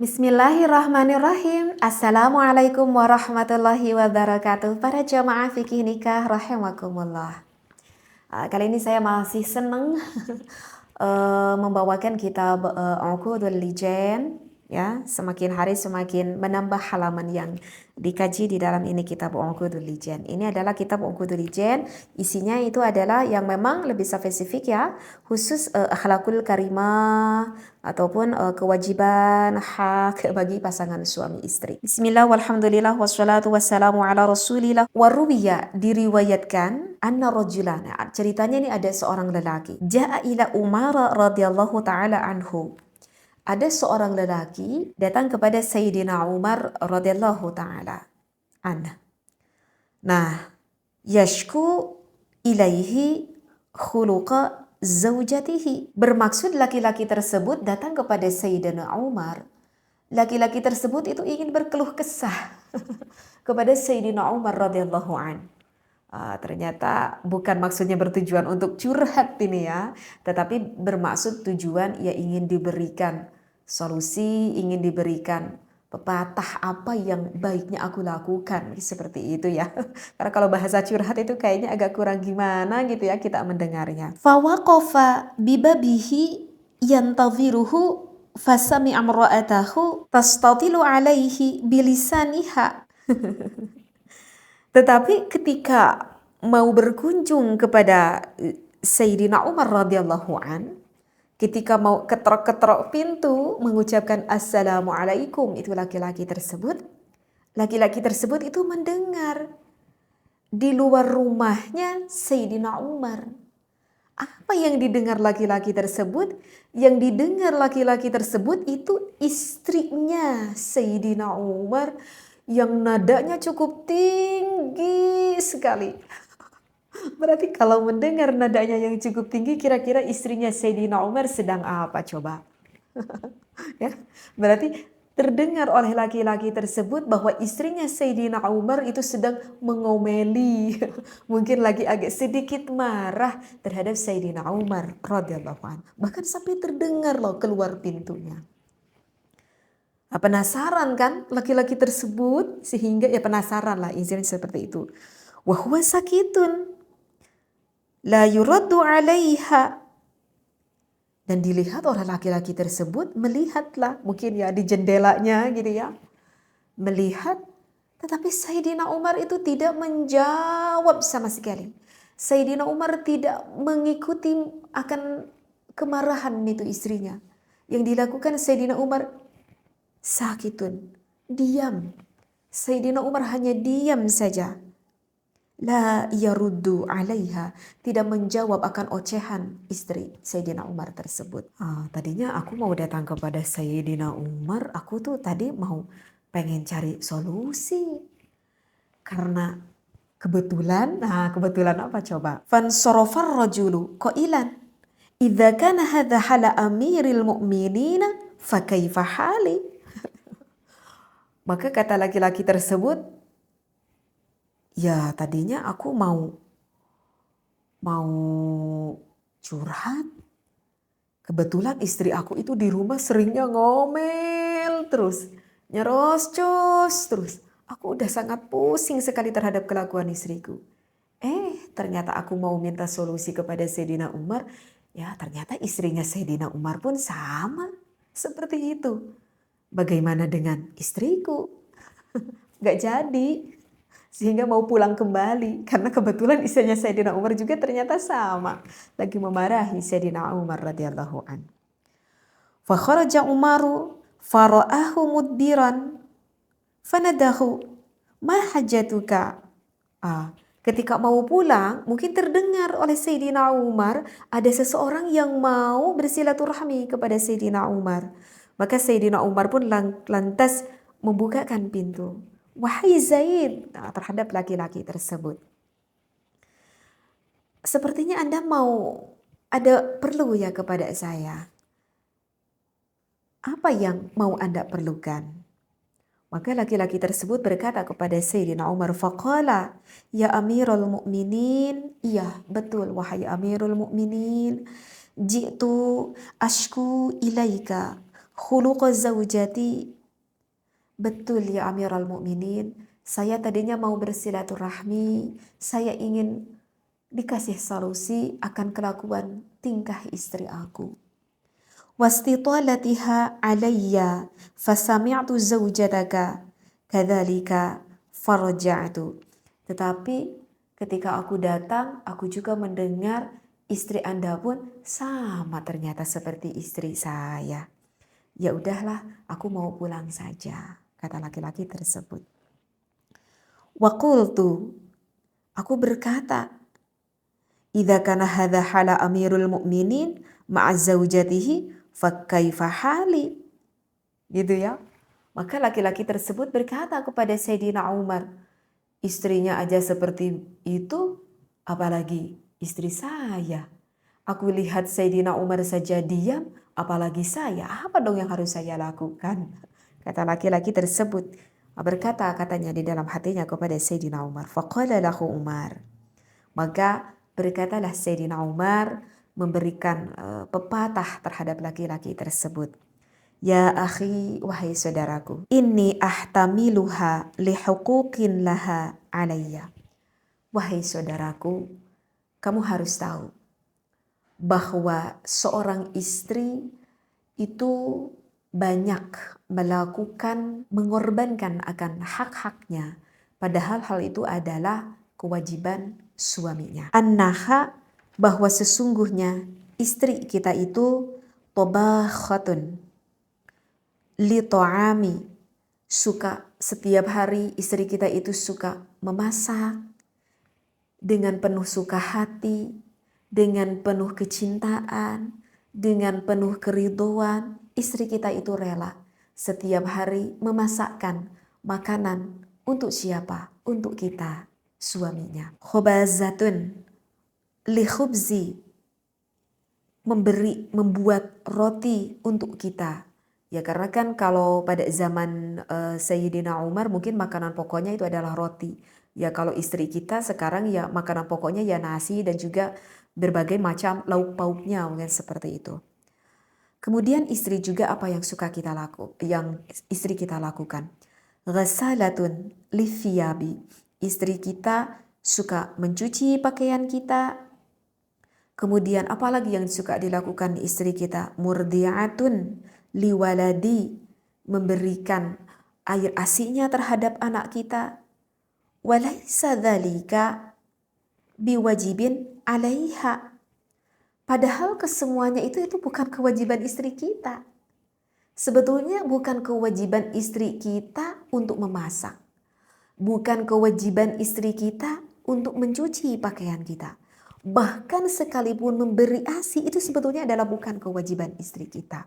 Bismillahirrahmanirrahim. Assalamualaikum warahmatullahi wabarakatuh. Para jamaah fikih nikah rahimakumullah. Kali ini saya masih senang membawakan kitab Uqudul Lijan, ya. Semakin hari semakin menambah halaman yang dikaji di dalam ini kitab Uqudul Lijan. Ini adalah kitab Uqudul Lijan, isinya itu adalah yang memang lebih spesifik ya, khusus akhlakul karimah ataupun kewajiban hak bagi pasangan suami istri. Bismillah walhamdulillah wassalatu wassalamu ala rasulillah. Waruwiya, diriwayatkan anna rajulan, ceritanya ini ada seorang lelaki, ja'a ila Umar radhiyallahu taala anhu. Ada seorang lelaki datang kepada Sayyidina Umar radhiyallahu taala anhu. Nah, yashku ilaihi khuluqa zaujatihi. Bermaksud laki-laki tersebut datang kepada Sayyidina Umar. Laki-laki tersebut itu ingin berkeluh kesah kepada Sayyidina Umar radhiyallahu an. Ternyata bukan maksudnya bertujuan untuk curhat ini ya, tetapi bermaksud tujuan ia ingin diberikan solusi, ingin diberikan pepatah apa yang baiknya aku lakukan, seperti itu ya. Karena kalau bahasa curhat itu kayaknya agak kurang gimana gitu ya kita mendengarnya. Fawaqafa bibabihi yantaziruhu fasami'a imra'atahu tastatilu alaihi bilisaniha. Tetapi ketika mau berkunjung kepada Sayyidina Umar radhiyallahu an, ketika mau ketok-ketok pintu mengucapkan assalamualaikum, itu laki-laki tersebut itu mendengar di luar rumahnya Sayyidina Umar. Apa yang didengar laki-laki tersebut? Yang didengar laki-laki tersebut itu istrinya Sayyidina Umar yang nadanya cukup tinggi sekali. Berarti kalau mendengar nadanya yang cukup tinggi, kira-kira istrinya Sayyidina Umar sedang apa coba? Ya, berarti terdengar oleh laki-laki tersebut bahwa istrinya Sayyidina Umar itu sedang mengomeli, mungkin lagi agak sedikit marah terhadap Sayyidina Umar radhiyallahu anhu. Bahkan sampai terdengar loh keluar pintunya. Penasaran kan laki-laki tersebut, sehingga ya penasaran lah izinnya seperti itu. Wa huwa sakitun la yuraddu 'alaiha. Dan dilihat oleh laki-laki tersebut, melihatlah mungkin ya di jendelanya gitu ya. Melihat, tetapi Sayyidina Umar itu tidak menjawab sama sekali. Sayyidina Umar tidak mengikuti akan kemarahan itu istrinya. Yang dilakukan Sayyidina Umar sakitun, diam. Sayyidina Umar hanya diam saja. La yaruddu 'alaiha, tidak menjawab akan ocehan istri Sayyidina Umar tersebut. Tadinya aku mau datang kepada Sayyidina Umar, aku tuh tadi mau pengen cari solusi. Karena kebetulan apa coba? Fansarafar rajulu qailan, idza kana hadza hala amiril mu'minina fa kaifa hali? Maka kata laki-laki tersebut, ya tadinya aku mau curhat. Kebetulan istri aku itu di rumah seringnya ngomel terus, nyerocos terus. Aku udah sangat pusing sekali terhadap kelakuan istriku. Ternyata aku mau minta solusi kepada Sayyidina Umar. Ya ternyata istrinya Sayyidina Umar pun sama seperti itu. Bagaimana dengan istriku? Gak jadi. Sehingga mau pulang kembali. Karena kebetulan istrinya Sayyidina Umar juga ternyata sama. Lagi memarahi Sayyidina Umar radhiyallahu an. Fa kharaja Umaru fara'ahu mudbiran fanadahu ma hajatuka. Ketika mau pulang, mungkin terdengar oleh Sayyidina Umar ada seseorang yang mau bersilaturahmi kepada Sayyidina Umar. Maka Sayyidina Umar pun lantas membukakan pintu. Wahai Zaid, terhadap laki-laki tersebut. Sepertinya Anda mau ada perlu ya kepada saya. Apa yang mau Anda perlukan? Maka laki-laki tersebut berkata kepada Sayyidina Umar, faqala, ya Amirul Mu'minin, iya betul wahai Amirul Mu'minin, ji'tu ashku ilaika khuluqa zaujati betul ya Amirul Mukminin, saya tadinya mau bersilaturahmi, saya ingin dikasih solusi akan kelakuan tingkah istri aku. Wastitalatiha alayya fasami'tu zawjataka kadzalika farja'tu. Tetapi ketika aku datang, aku juga mendengar istri Anda pun sama ternyata seperti istri saya. Ya udahlah, aku mau pulang saja, kata laki-laki tersebut. Wa qultu, aku berkata, idza kana hadza hala amirul mu'minin ma'a zaujatihi fa kaifa hali? Gitu ya. Maka laki-laki tersebut berkata kepada Sayyidina Umar, istrinya aja seperti itu, apalagi istri saya. Aku lihat Sayyidina Umar saja diam, apalagi saya. Apa dong yang harus saya lakukan? Kata laki-laki tersebut. Berkata katanya di dalam hatinya kepada Sayyidina Umar. Faqala lahu Umar. Maka berkatalah Sayyidina Umar memberikan pepatah terhadap laki-laki tersebut. Ya akhi, wahai saudaraku, inni ahtamiluha lihuquqin laha alayya. Wahai saudaraku, kamu harus tahu bahwa seorang istri itu banyak melakukan, mengorbankan akan hak-haknya, padahal hal itu adalah kewajiban suaminya. Annaha, bahwa sesungguhnya istri kita itu tobakhatun li ta'ami, suka setiap hari istri kita itu suka memasak dengan penuh suka hati, dengan penuh kecintaan, dengan penuh keriduan. Istri kita itu rela setiap hari memasakkan makanan untuk siapa? Untuk kita, suaminya. Khubazatun li khubzi, membuat roti untuk kita. Ya karena kan kalau pada zaman Sayyidina Umar mungkin makanan pokoknya itu adalah roti. Ya kalau istri kita sekarang ya makanan pokoknya ya nasi dan juga berbagai macam lauk pauknya mungkin seperti itu. Kemudian istri juga apa yang istri kita lakukan. Ghasalatun lithiyabi, istri kita suka mencuci pakaian kita. Kemudian apalagi yang suka dilakukan istri kita? Murdi'atun liwaladi, memberikan air asinya terhadap anak kita. Walaysa dzalika biwajibin 'alaiha. Padahal kesemuanya itu bukan kewajiban istri kita. Sebetulnya bukan kewajiban istri kita untuk memasak. Bukan kewajiban istri kita untuk mencuci pakaian kita. Bahkan sekalipun memberi ASI itu sebetulnya adalah bukan kewajiban istri kita.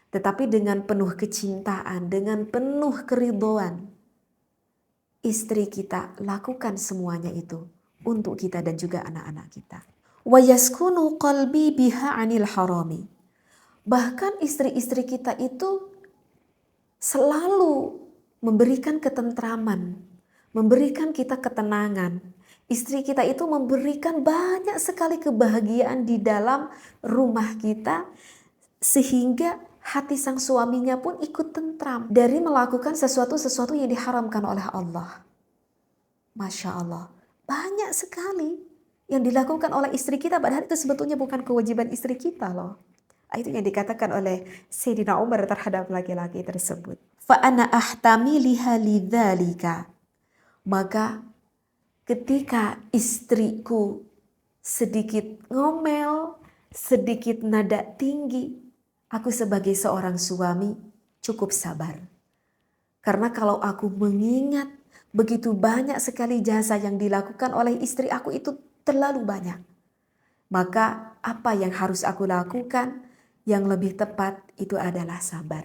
Tetapi dengan penuh kecintaan, dengan penuh keridhaan, istri kita lakukan semuanya itu untuk kita dan juga anak-anak kita. Wa yaskunu qalbi biha 'anil harami. Bahkan istri-istri kita itu selalu memberikan ketentraman, memberikan kita ketenangan. Istri kita itu memberikan banyak sekali kebahagiaan di dalam rumah kita sehingga hati sang suaminya pun ikut tentram dari melakukan sesuatu yang diharamkan oleh Allah. Masya Allah, banyak sekali yang dilakukan oleh istri kita, padahal itu sebetulnya bukan kewajiban istri kita loh. Itu yang dikatakan oleh Sayyidina Umar terhadap laki-laki tersebut. Fa'ana ahtamiliha lidzalika. Maka ketika istriku sedikit ngomel, sedikit nada tinggi, aku sebagai seorang suami cukup sabar. Karena kalau aku mengingat begitu banyak sekali jasa yang dilakukan oleh istri aku itu terlalu banyak. Maka apa yang harus aku lakukan? Yang lebih tepat itu adalah sabar.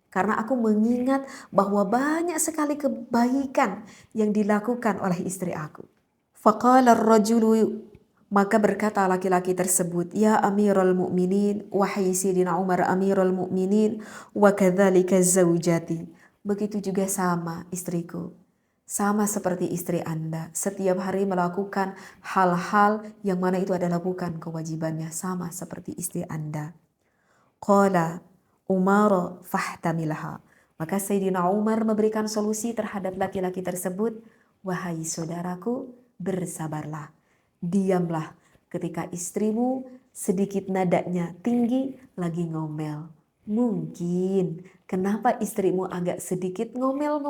Karena aku mengingat bahwa banyak sekali kebaikan yang dilakukan oleh istri aku. Faqala ar-rajulu, maka berkata laki-laki tersebut, ya Amirul Mukminin, wahai Sayyidina Umar Amirul Mukminin, wa kadzalika zaujati. Begitu juga sama istriku. Sama seperti istri Anda, setiap hari melakukan hal-hal yang mana itu adalah bukan kewajibannya, sama seperti istri Anda. Qala Umar fahtamilha. Maka Sayyidina Umar memberikan solusi terhadap laki-laki tersebut. Wahai saudaraku, bersabarlah, diamlah ketika istrimu sedikit nadanya tinggi lagi ngomel. Mungkin kenapa istrimu agak sedikit ngomel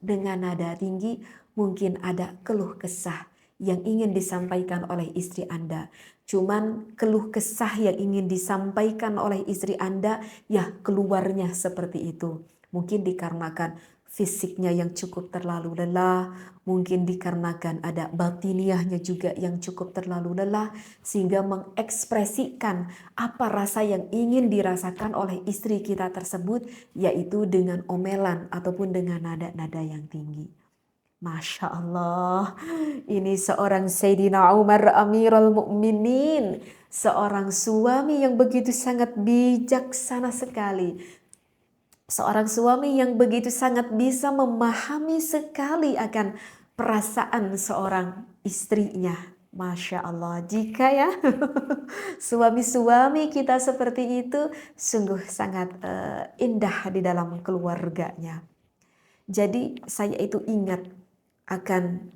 dengan nada tinggi, mungkin ada keluh kesah yang ingin disampaikan oleh istri Anda. Cuman keluh kesah yang ingin disampaikan oleh istri Anda, ya keluarnya seperti itu. Mungkin dikarenakan fisiknya yang cukup terlalu lelah, mungkin dikarenakan ada batiniahnya juga yang cukup terlalu lelah, sehingga mengekspresikan apa rasa yang ingin dirasakan oleh istri kita tersebut, yaitu dengan omelan ataupun dengan nada-nada yang tinggi. Masya Allah, ini seorang Sayyidina Umar Amirul Mukminin, seorang suami yang begitu sangat bijaksana sekali. Seorang suami yang begitu sangat bisa memahami sekali akan perasaan seorang istrinya. Masya Allah, jika ya suami-suami kita seperti itu, sungguh sangat indah di dalam keluarganya. Jadi saya itu ingat akan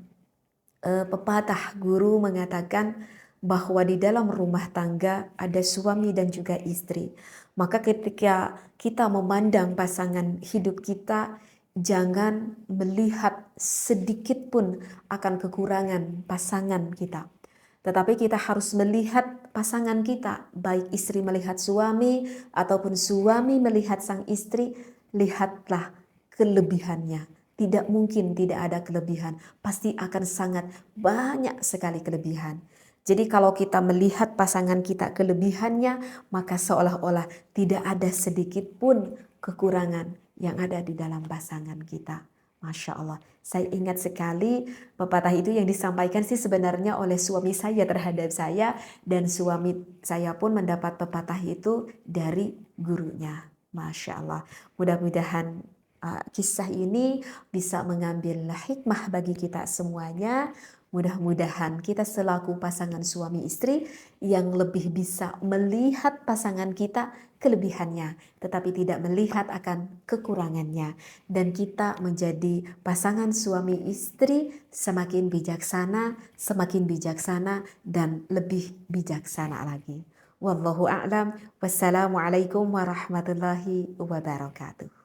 pepatah guru mengatakan bahwa di dalam rumah tangga ada suami dan juga istri. Maka ketika kita memandang pasangan hidup kita, jangan melihat sedikit pun akan kekurangan pasangan kita. Tetapi kita harus melihat pasangan kita, baik istri melihat suami ataupun suami melihat sang istri, lihatlah kelebihannya. Tidak mungkin tidak ada kelebihan, pasti akan sangat banyak sekali kelebihan. Jadi kalau kita melihat pasangan kita kelebihannya, maka seolah-olah tidak ada sedikit pun kekurangan yang ada di dalam pasangan kita. Masya Allah, saya ingat sekali pepatah itu yang disampaikan sih sebenarnya oleh suami saya terhadap saya, dan suami saya pun mendapat pepatah itu dari gurunya. Masya Allah, mudah-mudahan kisah ini bisa mengambil hikmah bagi kita semuanya. Mudah-mudahan kita selaku pasangan suami istri yang lebih bisa melihat pasangan kita kelebihannya, tetapi tidak melihat akan kekurangannya. Dan kita menjadi pasangan suami istri semakin bijaksana dan lebih bijaksana lagi. Wallahu a'lam. Wassalamualaikum warahmatullahi wabarakatuh.